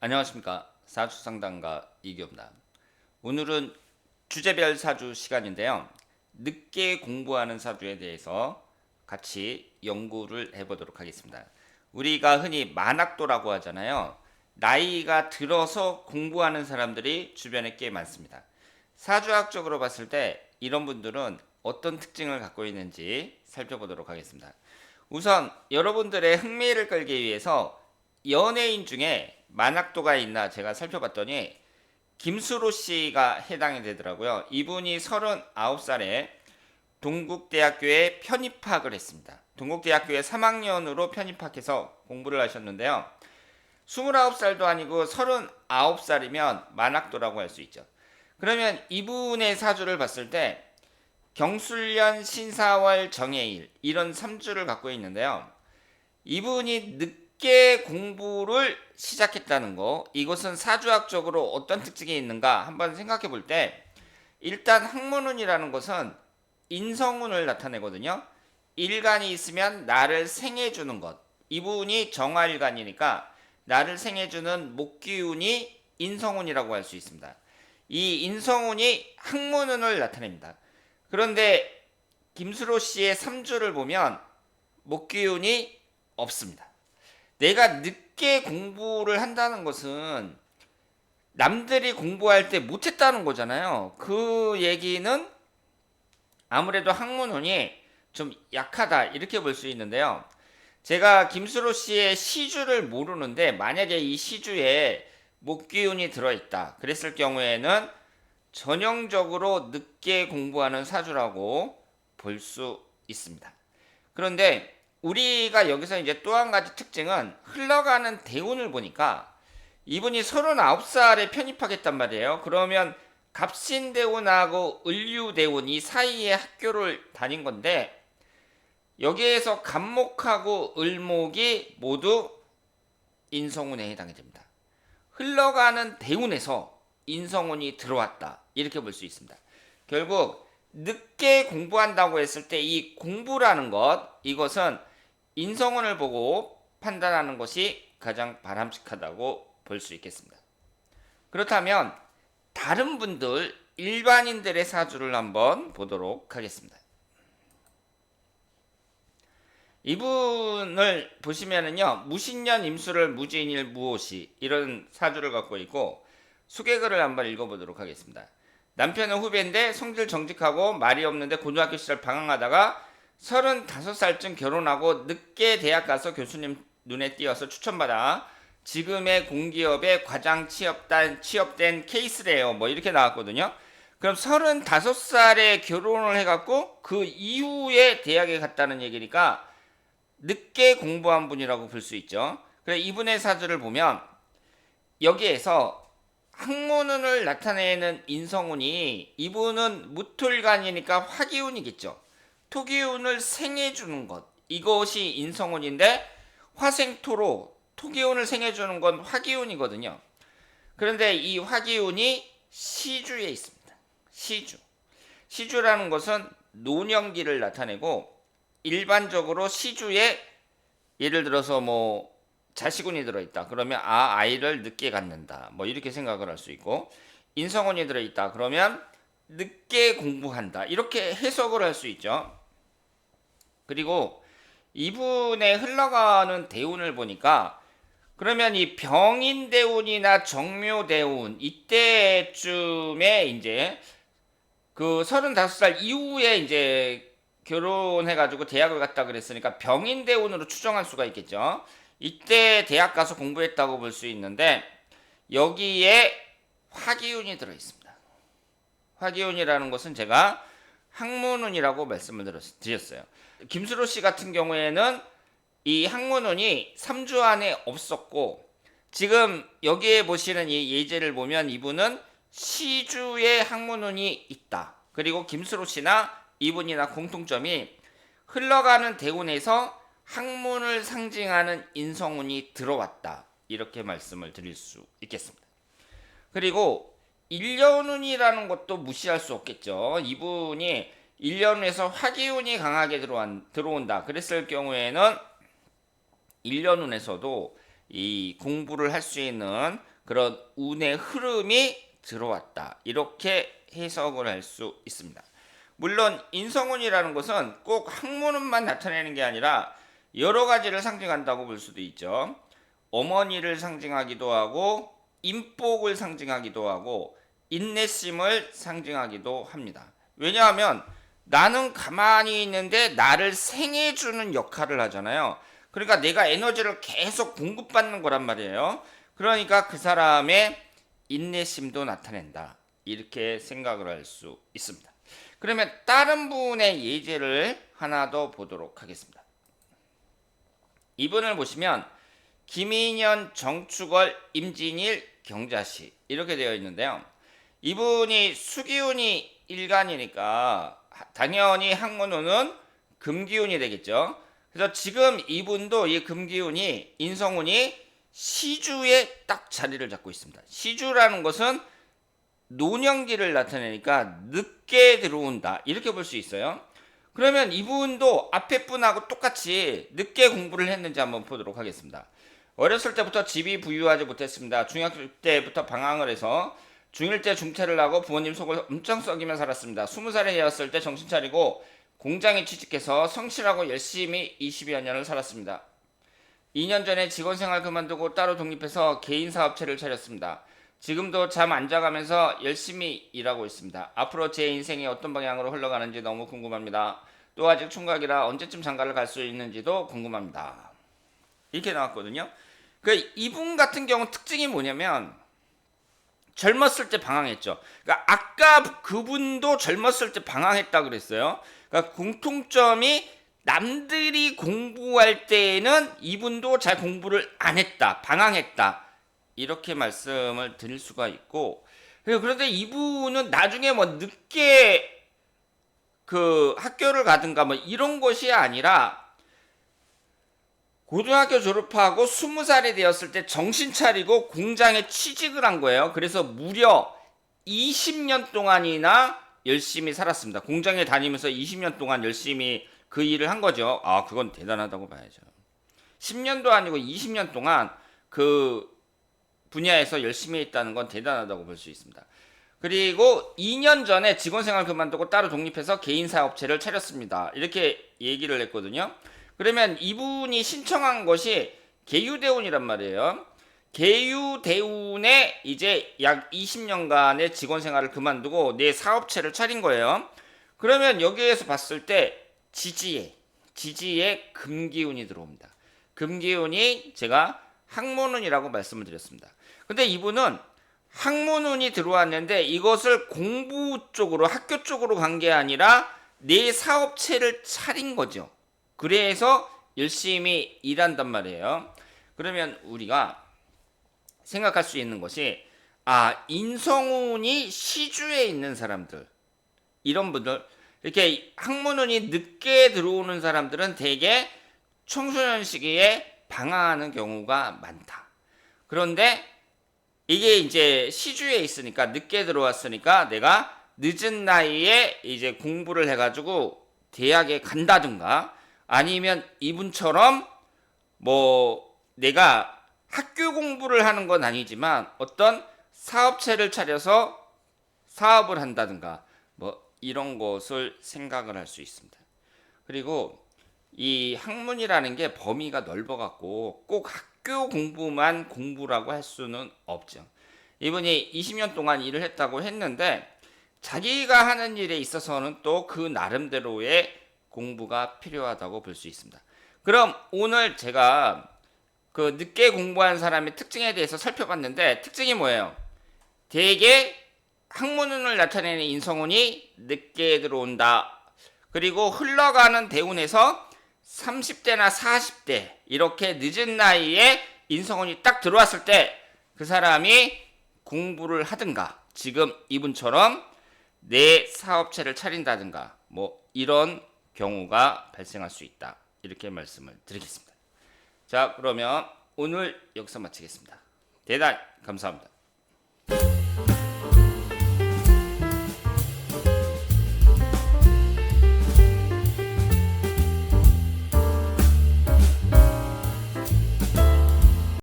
안녕하십니까. 사주상담가 이기업나. 오늘은 주제별 사주 시간인데요. 늦게 공부하는 사주에 대해서 같이 연구를 해보도록 하겠습니다. 우리가 흔히 만학도라고 하잖아요. 나이가 들어서 공부하는 사람들이 주변에 꽤 많습니다. 사주학적으로 봤을 때 이런 분들은 어떤 특징을 갖고 있는지 살펴보도록 하겠습니다. 우선 여러분들의 흥미를 끌기 위해서 연예인 중에 만학도가 있나 제가 살펴봤더니 김수로 씨가 해당이 되더라고요. 이분이 39살에 동국대학교에 편입학을 했습니다. 동국대학교에 3학년으로 편입학해서 공부를 하셨는데요. 29살도 아니고 39살이면 만학도라고 할 수 있죠. 그러면 이분의 사주를 봤을 때 경술년, 신사월, 정해일 이런 3주를 갖고 있는데요. 이분이 늦게 공부를 시작했다는 거, 이것은 사주학적으로 어떤 특징이 있는가 한번 생각해 볼 때, 일단 학문운이라는 것은 인성운을 나타내거든요. 일간이 있으면 나를 생해주는 것, 이분이 정화일간이니까 나를 생해주는 목기운이 인성운이라고 할 수 있습니다. 이 인성운이 학문운을 나타냅니다. 그런데 김수로 씨의 3주를 보면 목기운이 없습니다. 내가 늦게 공부를 한다는 것은 남들이 공부할 때 못했다는 거잖아요. 그 얘기는 아무래도 학문운이 좀 약하다 이렇게 볼 수 있는데요. 제가 김수로 씨의 시주를 모르는데 만약에 이 시주에 목기운이 들어있다 그랬을 경우에는 전형적으로 늦게 공부하는 사주라고 볼 수 있습니다. 그런데 우리가 여기서 이제 또 한 가지 특징은 흘러가는 대운을 보니까 이분이 39살에 편입하겠단 말이에요. 그러면 갑신대운하고 을유대운 이 사이에 학교를 다닌 건데 여기에서 갑목하고 을목이 모두 인성운에 해당이 됩니다. 흘러가는 대운에서 인성운이 들어왔다 이렇게 볼 수 있습니다. 결국 늦게 공부한다고 했을 때 이 공부라는 것, 이것은 인성운을 보고 판단하는 것이 가장 바람직하다고 볼 수 있겠습니다. 그렇다면 다른 분들, 일반인들의 사주를 한번 보도록 하겠습니다. 이분을 보시면은요, 무신년 임수를 무진일 무오시 이런 사주를 갖고 있고, 수계글을 한번 읽어보도록 하겠습니다. 남편은 후배인데 성질 정직하고 말이 없는데 고등학교 시절 방황하다가 35살쯤 결혼하고 늦게 대학 가서 교수님 눈에 띄어서 추천받아 지금의 공기업에 과장 취업된 케이스래요. 뭐 이렇게 나왔거든요. 그럼 35살에 결혼을 해갖고 그 이후에 대학에 갔다는 얘기니까 늦게 공부한 분이라고 볼 수 있죠. 그래 이분의 사주를 보면 여기에서 학문운을 나타내는 인성운이 이분은 무토일간이니까 화기운이겠죠. 토기운을 생해주는 것, 이것이 인성운인데 화생토로 토기운을 생해주는 건 화기운이거든요. 그런데 이 화기운이 시주에 있습니다. 시주라는 것은 노년기를 나타내고 일반적으로 시주에 예를 들어서 뭐 자식운이 들어있다 그러면 아이를 늦게 갖는다 뭐 이렇게 생각을 할 수 있고, 인성운이 들어있다 그러면 늦게 공부한다 이렇게 해석을 할 수 있죠. 그리고 이분의 흘러가는 대운을 보니까 그러면 이 병인대운이나 정묘대운 이때쯤에 이제 그 35살 이후에 이제 결혼해가지고 대학을 갔다 그랬으니까 병인대운으로 추정할 수가 있겠죠. 이때 대학 가서 공부했다고 볼 수 있는데 여기에 화기운이 들어있습니다. 화기운이라는 것은 제가 학문운이라고 말씀을 드렸어요. 김수로 씨 같은 경우에는 이 학문운이 3주 안에 없었고 지금 여기에 보시는 이 예제를 보면 이분은 시주에 학문운이 있다. 그리고 김수로 씨나 이분이나 공통점이 흘러가는 대운에서 학문을 상징하는 인성운이 들어왔다 이렇게 말씀을 드릴 수 있겠습니다. 그리고 일년운이라는 것도 무시할 수 없겠죠. 이분이 일년운에서 화기운이 강하게 들어온다 그랬을 경우에는 일년운에서도 이 공부를 할 수 있는 그런 운의 흐름이 들어왔다. 이렇게 해석을 할 수 있습니다. 물론 인성운이라는 것은 꼭 학문운만 나타내는 게 아니라 여러 가지를 상징한다고 볼 수도 있죠. 어머니를 상징하기도 하고 인복을 상징하기도 하고 인내심을 상징하기도 합니다. 왜냐하면 나는 가만히 있는데 나를 생해주는 역할을 하잖아요. 그러니까 내가 에너지를 계속 공급받는 거란 말이에요. 그러니까 그 사람의 인내심도 나타낸다. 이렇게 생각을 할 수 있습니다. 그러면 다른 분의 예제를 하나 더 보도록 하겠습니다. 이분을 보시면 김인현, 정축월, 임진일, 경자시 이렇게 되어 있는데요. 이분이 수기운이 일간이니까 당연히 학문운은 금기운이 되겠죠. 그래서 지금 이분도 이 금기운이 인성운이 시주에 딱 자리를 잡고 있습니다. 시주라는 것은 노년기를 나타내니까 늦게 들어온다 이렇게 볼 수 있어요. 그러면 이분도 앞에 분하고 똑같이 늦게 공부를 했는지 한번 보도록 하겠습니다. 어렸을 때부터 집이 부유하지 못했습니다. 중학교 때부터 방황을 해서 중1 때 중퇴를 하고 부모님 속을 엄청 썩이며 살았습니다. 20살이 되었을 때 정신 차리고 공장에 취직해서 성실하고 열심히 20여 년을 살았습니다. 2년 전에 직원생활 그만두고 따로 독립해서 개인 사업체를 차렸습니다. 지금도 잠 안 자가면서 열심히 일하고 있습니다. 앞으로 제 인생이 어떤 방향으로 흘러가는지 너무 궁금합니다. 또 아직 총각이라 언제쯤 장가를 갈 수 있는지도 궁금합니다. 이렇게 나왔거든요. 이분 같은 경우 특징이 뭐냐면 젊었을 때 방황했죠. 그러니까 아까 그분도 젊었을 때 방황했다 그랬어요. 그러니까 공통점이 남들이 공부할 때에는 이분도 잘 공부를 안 했다, 방황했다. 이렇게 말씀을 드릴 수가 있고, 그런데 이분은 나중에 뭐 늦게 그 학교를 가든가 뭐 이런 것이 아니라 고등학교 졸업하고 20살이 되었을 때 정신 차리고 공장에 취직을 한 거예요. 그래서 무려 20년 동안이나 열심히 살았습니다. 공장에 다니면서 20년 동안 열심히 그 일을 한 거죠. 아, 그건 대단하다고 봐야죠. 10년도 아니고 20년 동안 그 분야에서 열심히 했다는 건 대단하다고 볼 수 있습니다. 그리고 2년 전에 직원생활 그만두고 따로 독립해서 개인 사업체를 차렸습니다. 이렇게 얘기를 했거든요. 그러면 이분이 신청한 것이 계유대운이란 말이에요. 계유대운에 이제 약 20년간의 직원생활을 그만두고 내 사업체를 차린 거예요. 그러면 여기에서 봤을 때 지지에 금기운이 들어옵니다. 금기운이 제가 학문운이라고 말씀을 드렸습니다. 근데 이분은 학문운이 들어왔는데 이것을 공부 쪽으로 학교 쪽으로 간 게 아니라 내 사업체를 차린 거죠. 그래서 열심히 일한단 말이에요. 그러면 우리가 생각할 수 있는 것이 인성운이 시주에 있는 사람들, 이런 분들, 이렇게 학문운이 늦게 들어오는 사람들은 대개 청소년 시기에 방황하는 경우가 많다. 그런데 이게 이제 시주에 있으니까 늦게 들어왔으니까 내가 늦은 나이에 이제 공부를 해가지고 대학에 간다든가 아니면 이분처럼 뭐 내가 학교 공부를 하는 건 아니지만 어떤 사업체를 차려서 사업을 한다든가 뭐 이런 것을 생각을 할 수 있습니다. 그리고 이 학문이라는 게 범위가 넓어갖고 꼭 학교 공부만 공부라고 할 수는 없죠. 이분이 20년 동안 일을 했다고 했는데 자기가 하는 일에 있어서는 또 그 나름대로의 공부가 필요하다고 볼 수 있습니다. 그럼 오늘 제가 그 늦게 공부한 사람의 특징에 대해서 살펴봤는데 특징이 뭐예요? 대개 학문운을 나타내는 인성운이 늦게 들어온다. 그리고 흘러가는 대운에서 30대나 40대 이렇게 늦은 나이에 인성운이 딱 들어왔을 때 그 사람이 공부를 하든가 지금 이분처럼 내 사업체를 차린다든가 뭐 이런 경우가 발생할 수 있다. 이렇게 말씀을 드리겠습니다. 자, 그러면 오늘 여기서 마치겠습니다. 대단히 감사합니다.